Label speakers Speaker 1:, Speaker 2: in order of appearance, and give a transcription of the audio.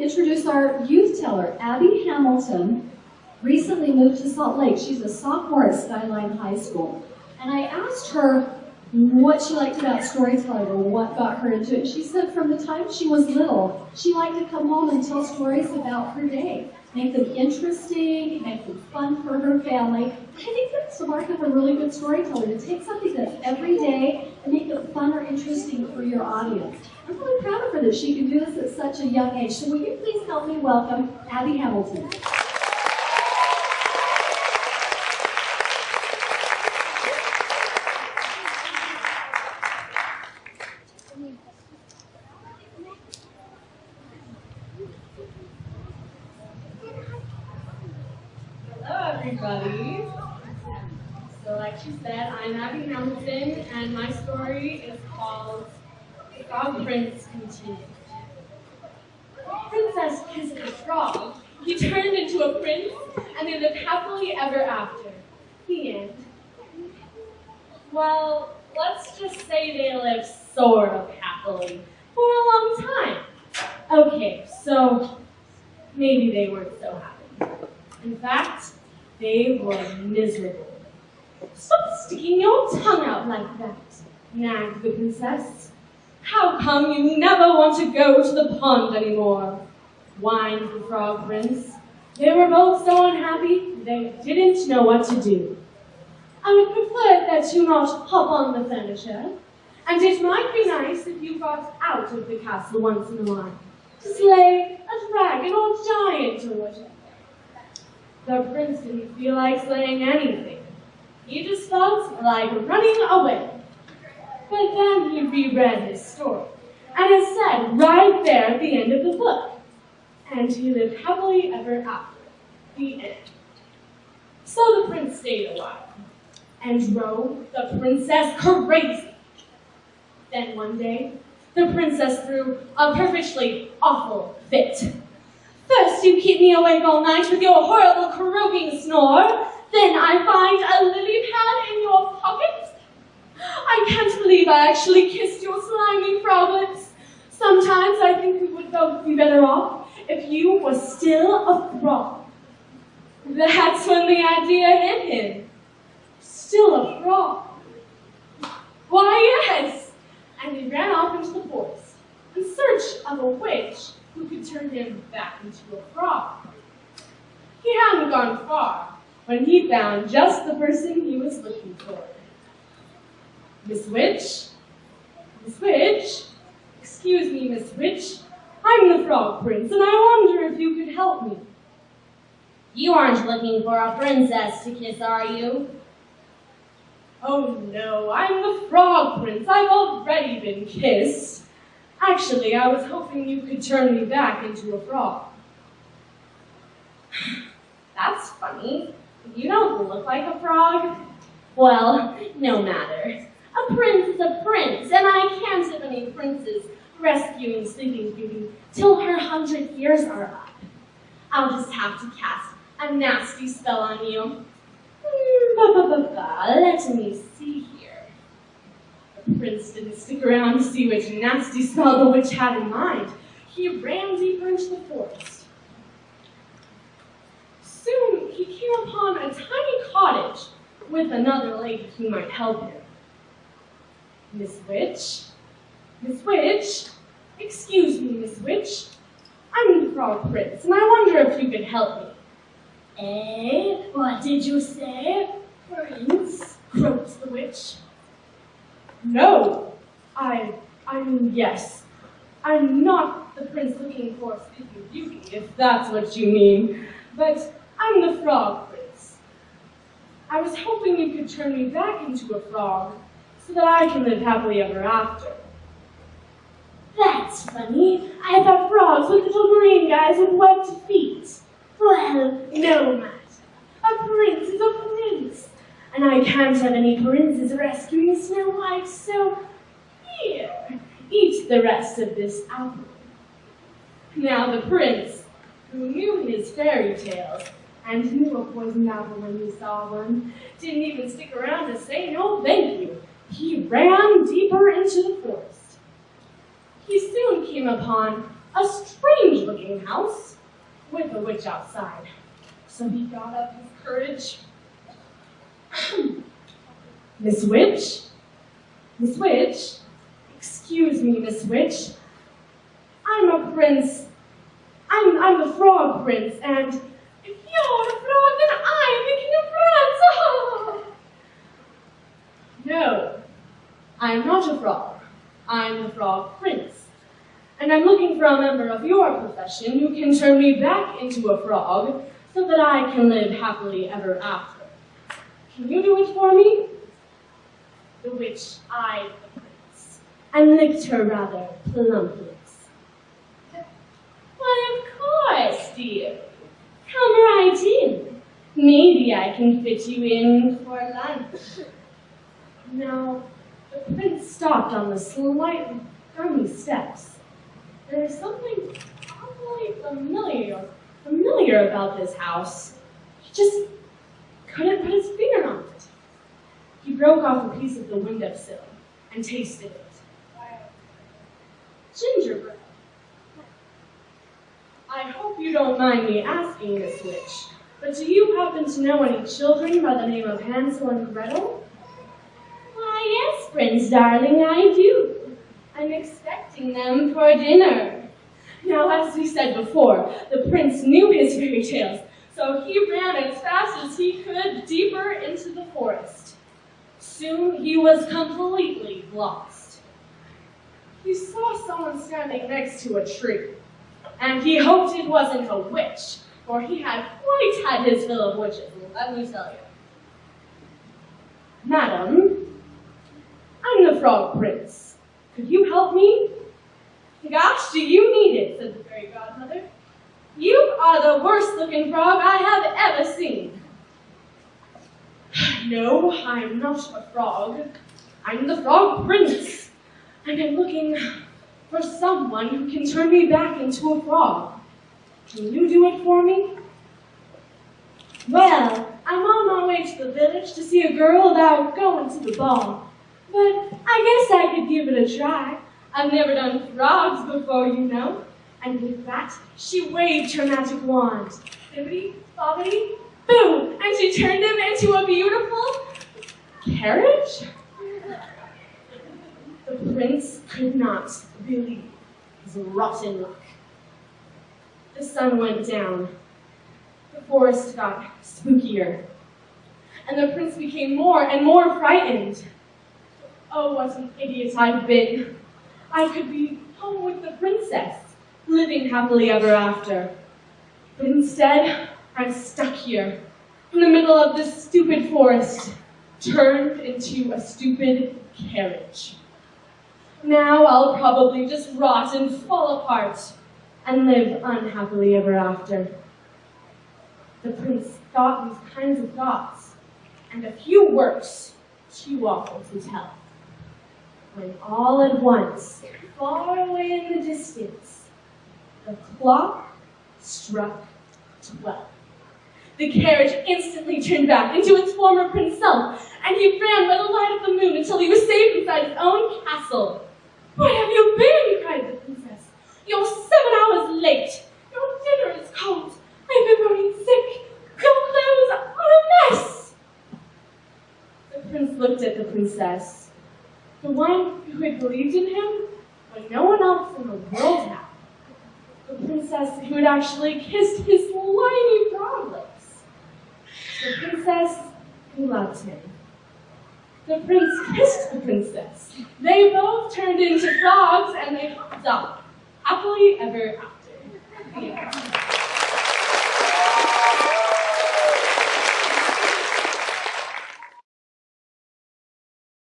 Speaker 1: introduce our youth teller. Abbie Hamilton recently moved to Salt Lake. She's a sophomore at Skyline High School. And I asked her what she liked about storytelling or what got her into it. She said from the time she was little, she liked to come home and tell stories about her day. Make them interesting, make them fun for her family. I think that's the mark of a really good storyteller, to take something that's every day and make it fun or interesting for your audience. I'm really proud of her that she can do this at such a young age. So will you please help me welcome Abbie Hamilton.
Speaker 2: Everybody. So like she said, I'm Abbie Hamilton, and my story is called The Frog Prince Continued. Princess kissed a frog. He turned into a prince, and they lived happily ever after. The end. Well, let's just say they lived sort of happily for a long time. Okay, so maybe they weren't so happy. In fact, they were miserable. Stop sticking your tongue out like that, nagged the princess. How come you never want to go to the pond anymore? Whined the frog prince. They were both so unhappy, they didn't know what to do. I would prefer that you not hop on the furniture, and it might be nice if you got out of the castle once in a while, to slay a dragon or giant or whatever. The prince didn't feel like slaying anything. He just felt like running away. But then he reread his story, and it said right there at the end of the book, and he lived happily ever after. The end. So the prince stayed a while, and drove the princess crazy. Then one day, the princess threw a perfectly awful fit. First you keep me awake all night with your horrible croaking snore, then I find a lily pad in your pocket. I can't believe I actually kissed your slimy froglets. Sometimes I think we would both be better off if you were still a frog. That's when the idea hit him. Still a frog. Why, yes! And he ran off into the forest in search of a witch who could turn him back into a frog. He hadn't gone far when he found just the person he was looking for. Miss Witch? Miss Witch? Excuse me, Miss Witch. I'm the Frog Prince, and I wonder if you could help me.
Speaker 3: You aren't looking for a princess to kiss, are you?
Speaker 2: Oh no, I'm the Frog Prince. I've already been kissed. Actually, I was hoping you could turn me back into a frog. That's funny. You don't look like a frog.
Speaker 3: Well, no matter. A prince is a prince, and I can't have any princes rescuing Sleeping Beauty till her 100 years are up. I'll just have to cast a nasty spell on you. Let me see here.
Speaker 2: The prince didn't stick around to see which nasty spell the witch had in mind. He ran deeper into the forest. Soon he came upon a tiny cottage with another lady who might help him. Miss Witch? Miss Witch? Excuse me, Miss Witch. I'm the Frog Prince, and I wonder if you could help me.
Speaker 3: Eh? What did you say?
Speaker 2: Prince? Croaked the witch. No, I mean yes. I'm not the prince looking for Sleeping Beauty, if that's what you mean. But I'm the Frog Prince. I was hoping you could turn me back into a frog so that I can live happily ever after.
Speaker 3: That's funny. I thought frogs were little green guys with webbed feet. Well, no matter. A prince is a prince. And I can't have any princes rescuing Snow White, so here, eat the rest of this apple.
Speaker 2: Now the prince, who knew his fairy tales and knew a poisoned apple when he saw one, didn't even stick around to say no thank you. He ran deeper into the forest. He soon came upon a strange-looking looking house with a witch outside. So he got up his courage. Miss Witch? Miss Witch? Excuse me, Miss Witch. I'm a prince. I'm the frog prince, and if you're a frog, then I'm the king of France. Oh. No, I'm not a frog. I'm the frog prince. And I'm looking for a member of your profession who can turn me back into a frog so that I can live happily ever after. Can you do it for me? The witch eyed the prince and licked her rather plump lips. Why, of course, dear. Come right in. Maybe I can fit you in for lunch. Now, the prince stopped on the slightly stony steps. There is something awfully familiar about this house. He just couldn't put his finger on it. He broke off a piece of the windowsill and tasted it. Gingerbread. I hope you don't mind me asking, Miss Witch, but do you happen to know any children by the name of Hansel and Gretel? Why, yes, Prince darling, I do. I'm expecting them for dinner. Now, as we said before, the prince knew his fairy tales, so he ran as fast as he could deeper into the forest. Soon he was completely lost. He saw someone standing next to a tree, and he hoped it wasn't a witch, for he had quite had his fill of witches, let me tell you. Madam, I'm the Frog Prince. Could you help me? Gosh, do you need it, said the fairy godmother. You are the worst-looking frog I have ever seen. No, I'm not a frog. I'm the Frog Prince, and I'm looking for someone who can turn me back into a frog. Can you do it for me? Well, I'm on my way to the village to see a girl about going to the ball, but I guess I could give it a try. I've never done frogs before, you know. And with that, she waved her magic wand. Bibbidi, bobbidi, boom! And she turned him into a beautiful carriage. The prince could not believe his rotten luck. The sun went down. The forest got spookier. And the prince became more and more frightened. Oh, what an idiot I've been. I could be home with the princess, living happily ever after. But instead, I'm stuck here, in the middle of this stupid forest, turned into a stupid carriage. Now I'll probably just rot and fall apart and live unhappily ever after. The prince thought these kinds of thoughts, and a few worse, too awful to tell. When all at once, far away in the distance, the clock struck 12. The carriage instantly turned back into its former prince self, and he ran by the light of the moon until he was safe inside his own castle. Where have you been? Cried the princess. You're 7 hours late. Your dinner is cold. I've been growing sick. Your clothes are a mess. The prince looked at the princess, the one who had believed in him when no one else in the world had. The princess who had actually kissed his slimy frog lips. The princess who loved him. The prince kissed the princess. They both turned into frogs and they hopped off, happily ever after. Yeah.